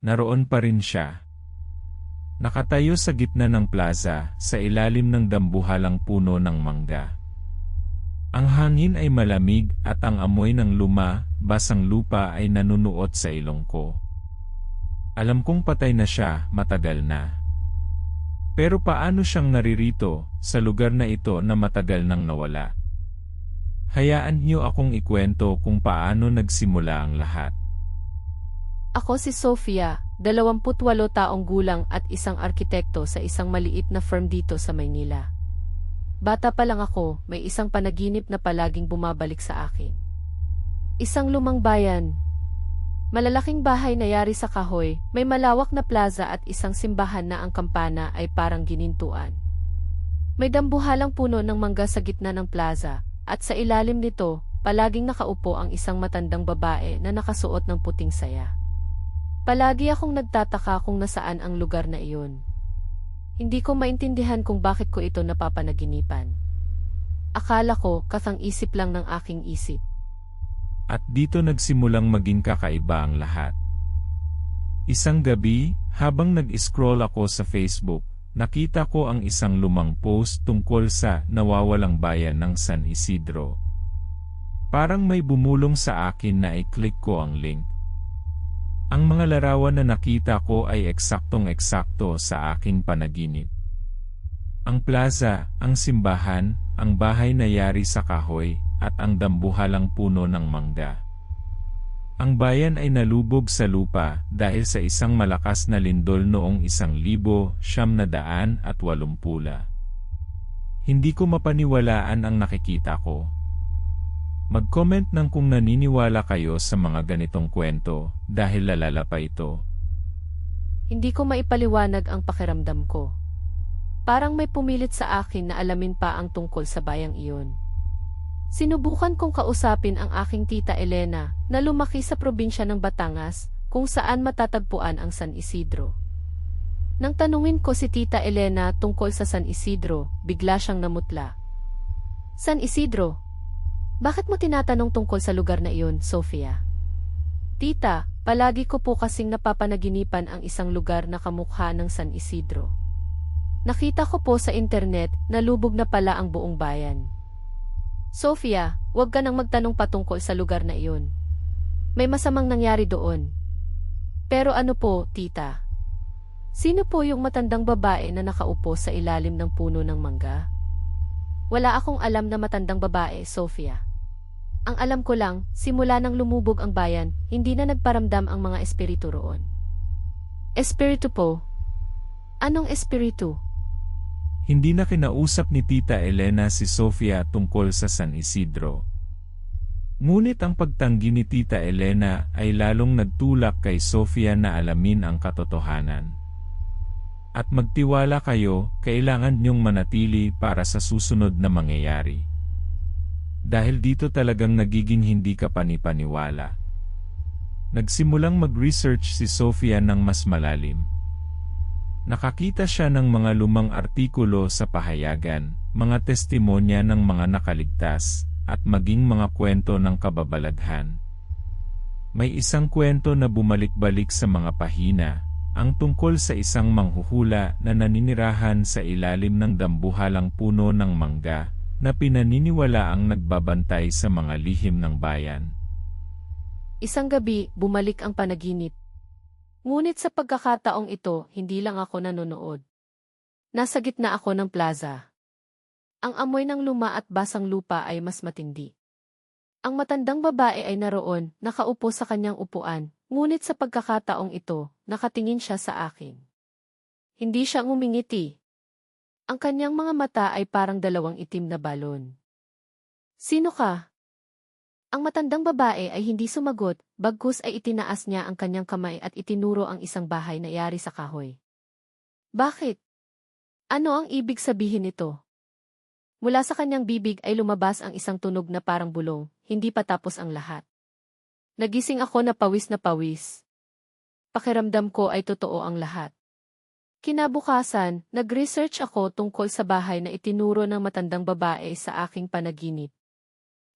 naroon pa rin siya. Nakatayo sa gitna ng plaza, sa ilalim ng dambuhalang puno ng mangga. Ang hangin ay malamig at ang amoy ng basang lupa ay nanunuot sa ilong ko. Alam kong patay na siya, matagal na. Pero paano siyang naririto, sa lugar na ito na matagal nang nawala? Hayaan niyo akong ikwento kung paano nagsimula ang lahat. Ako si Sofia, 28 taong gulang at isang arkitekto sa isang maliit na firm dito sa Maynila. Bata pa lang ako, may isang panaginip na palaging bumabalik sa akin. Isang lumang bayan. Malalaking bahay na yari sa kahoy, may malawak na plaza at isang simbahan na ang kampana ay parang ginintuan. May dambuhalang puno ng mangga sa gitna ng plaza, at sa ilalim nito, palaging nakaupo ang isang matandang babae na nakasuot ng puting saya. Palagi akong nagtataka kung nasaan ang lugar na iyon. Hindi ko maintindihan kung bakit ko ito napapanaginipan. Akala ko kasang-isip lang ng aking isip. At dito nagsimulang maging kakaiba ang lahat. Isang gabi, habang nag-scroll ako sa Facebook, nakita ko ang isang lumang post tungkol sa nawawalang bayan ng San Isidro. Parang may bumulong sa akin na i-click ko ang link. Ang mga larawan na nakita ko ay eksaktong-eksakto sa aking panaginip. Ang plaza, ang simbahan, ang bahay na yari sa kahoy, at ang dambuhalang puno ng mangga. Ang bayan ay nalubog sa lupa dahil sa isang malakas na lindol noong 1980. Hindi ko mapaniwalaan ang nakikita ko. Mag-comment ng kung naniniwala kayo sa mga ganitong kwento dahil lalala pa ito. Hindi ko maipaliwanag ang pakiramdam ko. Parang may pumilit sa akin na alamin pa ang tungkol sa bayang iyon. Sinubukan kong kausapin ang aking tita Elena na lumaki sa probinsya ng Batangas kung saan matatagpuan ang San Isidro. Nang tanungin ko si tita Elena tungkol sa San Isidro, bigla siyang namutla. San Isidro? Bakit mo tinatanong tungkol sa lugar na iyon, Sofia? Tita, palagi ko po kasing napapanaginipan ang isang lugar na kamukha ng San Isidro. Nakita ko po sa internet na lubog na pala ang buong bayan. Sofia, huwag ka nang magtanong patungkol sa lugar na iyon. May masamang nangyari doon. Pero ano po, tita? Sino po yung matandang babae na nakaupo sa ilalim ng puno ng mangga? Wala akong alam na matandang babae, Sofia. Ang alam ko lang, simula nang lumubog ang bayan, hindi na nagparamdam ang mga espiritu roon. Espiritu po? Anong espiritu? Hindi na kinausap ni Tita Elena si Sofia tungkol sa San Isidro. Ngunit ang pagtanggi ni Tita Elena ay lalong nagtulak kay Sofia na alamin ang katotohanan. At magtiwala kayo, kailangan niyong manatili para sa susunod na mangyayari. Dahil dito talagang nagiging hindi ka panipaniwala. Nagsimulang mag-research si Sofia ng mas malalim. Nakakita siya ng mga lumang artikulo sa pahayagan, mga testimonya ng mga nakaligtas, at maging mga kwento ng kababalaghan. May isang kwento na bumalik-balik sa mga pahina, ang tungkol sa isang manghuhula na naninirahan sa ilalim ng dambuhalang puno ng mangga, na pinaniniwalaang nagbabantay sa mga lihim ng bayan. Isang gabi, bumalik ang panaginip. Ngunit sa pagkakataong ito, hindi lang ako nanonood. Nasa gitna ako ng plaza. Ang amoy ng luma at basang lupa ay mas matindi. Ang matandang babae ay naroon, nakaupo sa kanyang upuan, ngunit sa pagkakataong ito, nakatingin siya sa akin. Hindi siya ngumingiti. Ang kanyang mga mata ay parang dalawang itim na balon. Sino ka? Ang matandang babae ay hindi sumagot, bagkus ay itinaas niya ang kanyang kamay at itinuro ang isang bahay na yari sa kahoy. Bakit? Ano ang ibig sabihin nito? Mula sa kanyang bibig ay lumabas ang isang tunog na parang bulong, hindi pa tapos ang lahat. Nagising ako na pawis na pawis. Pakiramdam ko ay totoo ang lahat. Kinabukasan, nag-research ako tungkol sa bahay na itinuro ng matandang babae sa aking panaginip.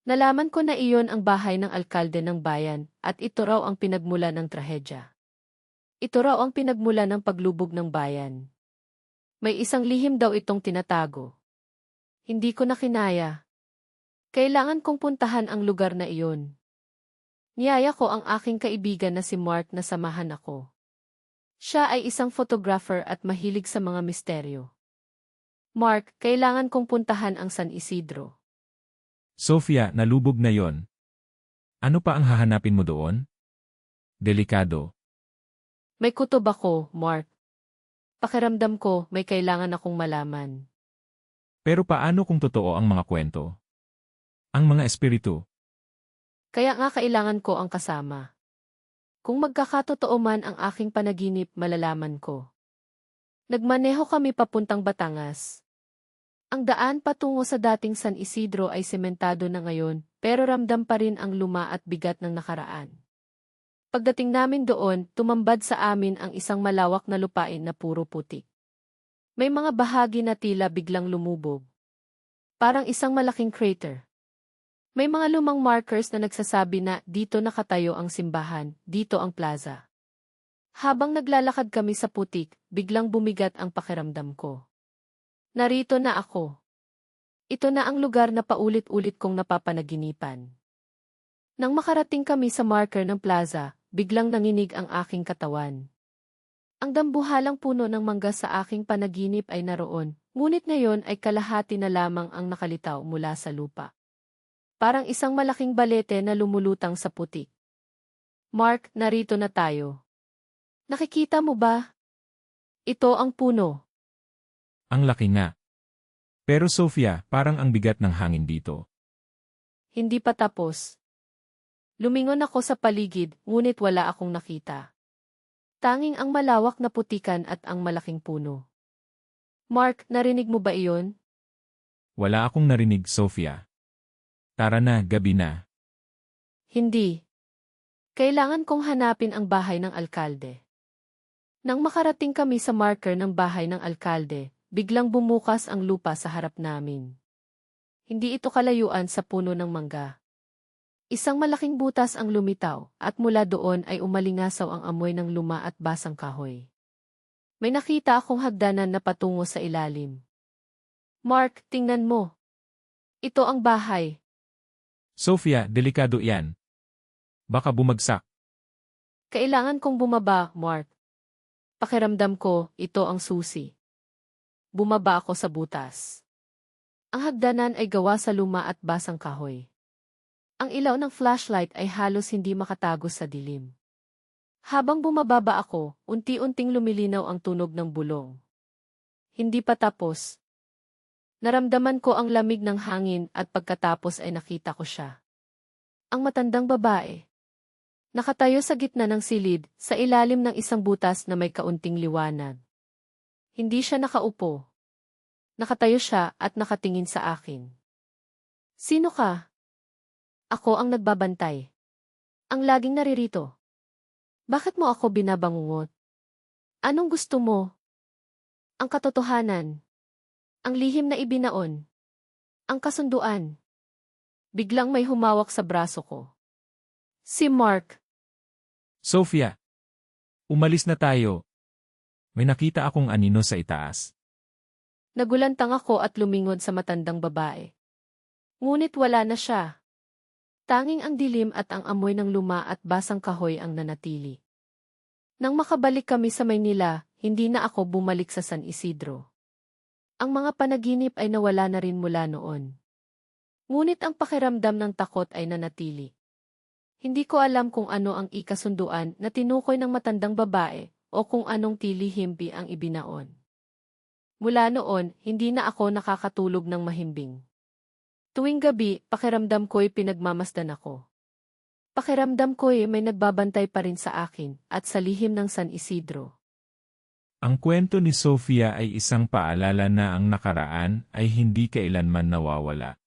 Nalaman ko na iyon ang bahay ng alkalde ng bayan, at ito raw ang pinagmula ng trahedya. Ito raw ang pinagmulan ng paglubog ng bayan. May isang lihim daw itong tinatago. Hindi ko na kinaya. Kailangan kong puntahan ang lugar na iyon. Niyaya ko ang aking kaibigan na si Mark na samahan ako. Siya ay isang photographer at mahilig sa mga misteryo. Mark, kailangan kong puntahan ang San Isidro. Sofia, nalubog na yon. Ano pa ang hahanapin mo doon? Delikado. May kutob ako, Mark. Pakiramdam ko may kailangan akong malaman. Pero paano kung totoo ang mga kwento? Ang mga espiritu? Kaya nga kailangan ko ang kasama. Kung magkakatotoo man ang aking panaginip, malalaman ko. Nagmaneho kami papuntang Batangas. Ang daan patungo sa dating San Isidro ay sementado na ngayon, pero ramdam pa rin ang luma at bigat ng nakaraan. Pagdating namin doon, tumambad sa amin ang isang malawak na lupain na puro putik. May mga bahagi na tila biglang lumubog. Parang isang malaking crater. May mga lumang markers na nagsasabi na dito nakatayo ang simbahan, dito ang plaza. Habang naglalakad kami sa putik, biglang bumigat ang pakiramdam ko. Narito na ako. Ito na ang lugar na paulit-ulit kong napapanaginipan. Nang makarating kami sa marker ng plaza, biglang nanginig ang aking katawan. Ang dambuhalang puno ng mangga sa aking panaginip ay naroon, ngunit ngayon ay kalahati na lamang ang nakalitaw mula sa lupa. Parang isang malaking balete na lumulutang sa putik. Mark, narito na tayo. Nakikita mo ba? Ito ang puno. Ang laki nga. Pero Sofia, parang ang bigat ng hangin dito. Hindi pa tapos. Lumingon ako sa paligid, ngunit wala akong nakita. Tanging ang malawak na putikan at ang malaking puno. Mark, narinig mo ba iyon? Wala akong narinig, Sofia. Tara na, gabi na. Hindi. Kailangan kong hanapin ang bahay ng alkalde. Nang makarating kami sa marker ng bahay ng alkalde, biglang bumukas ang lupa sa harap namin. Hindi ito kalayuan sa puno ng mangga. Isang malaking butas ang lumitaw, at mula doon ay umalingasaw ang amoy ng luma at basang kahoy. May nakita akong hagdanan na patungo sa ilalim. Mark, tingnan mo. Ito ang bahay. Sofia, delikado yan. Baka bumagsak. Kailangan kong bumaba, Mark. Pakiramdam ko, ito ang susi. Bumaba ako sa butas. Ang hagdanan ay gawa sa luma at basang kahoy. Ang ilaw ng flashlight ay halos hindi makatago sa dilim. Habang bumababa ako, unti-unting lumilinaw ang tunog ng bulong. Hindi pa tapos. Naramdaman ko ang lamig ng hangin at pagkatapos ay nakita ko siya. Ang matandang babae. Nakatayo sa gitna ng silid, sa ilalim ng isang butas na may kaunting liwanag. Hindi siya nakaupo. Nakatayo siya at nakatingin sa akin. Sino ka? Ako ang nagbabantay. Ang laging naririto. Bakit mo ako binabangungot? Anong gusto mo? Ang katotohanan. Ang lihim na ibinaon. Ang kasunduan. Biglang may humawak sa braso ko. Si Mark. Sofia, umalis na tayo. May nakita akong anino sa itaas. Nagulantang ako at lumingon sa matandang babae. Ngunit wala na siya. Tanging ang dilim at ang amoy ng luma at basang kahoy ang nanatili. Nang makabalik kami sa Maynila, hindi na ako bumalik sa San Isidro. Ang mga panaginip ay nawala na rin mula noon. Ngunit ang pakiramdam ng takot ay nanatili. Hindi ko alam kung ano ang ikasunduan na tinukoy ng matandang babae o kung anong tilihimbi ang ibinaon. Mula noon, hindi na ako nakakatulog ng mahimbing. Tuwing gabi, pakiramdam ko'y pinagmamasdan ako. Pakiramdam ko'y may nagbabantay pa rin sa akin at sa lihim ng San Isidro. Ang kwento ni Sofia ay isang paalala na ang nakaraan ay hindi kailanman nawawala.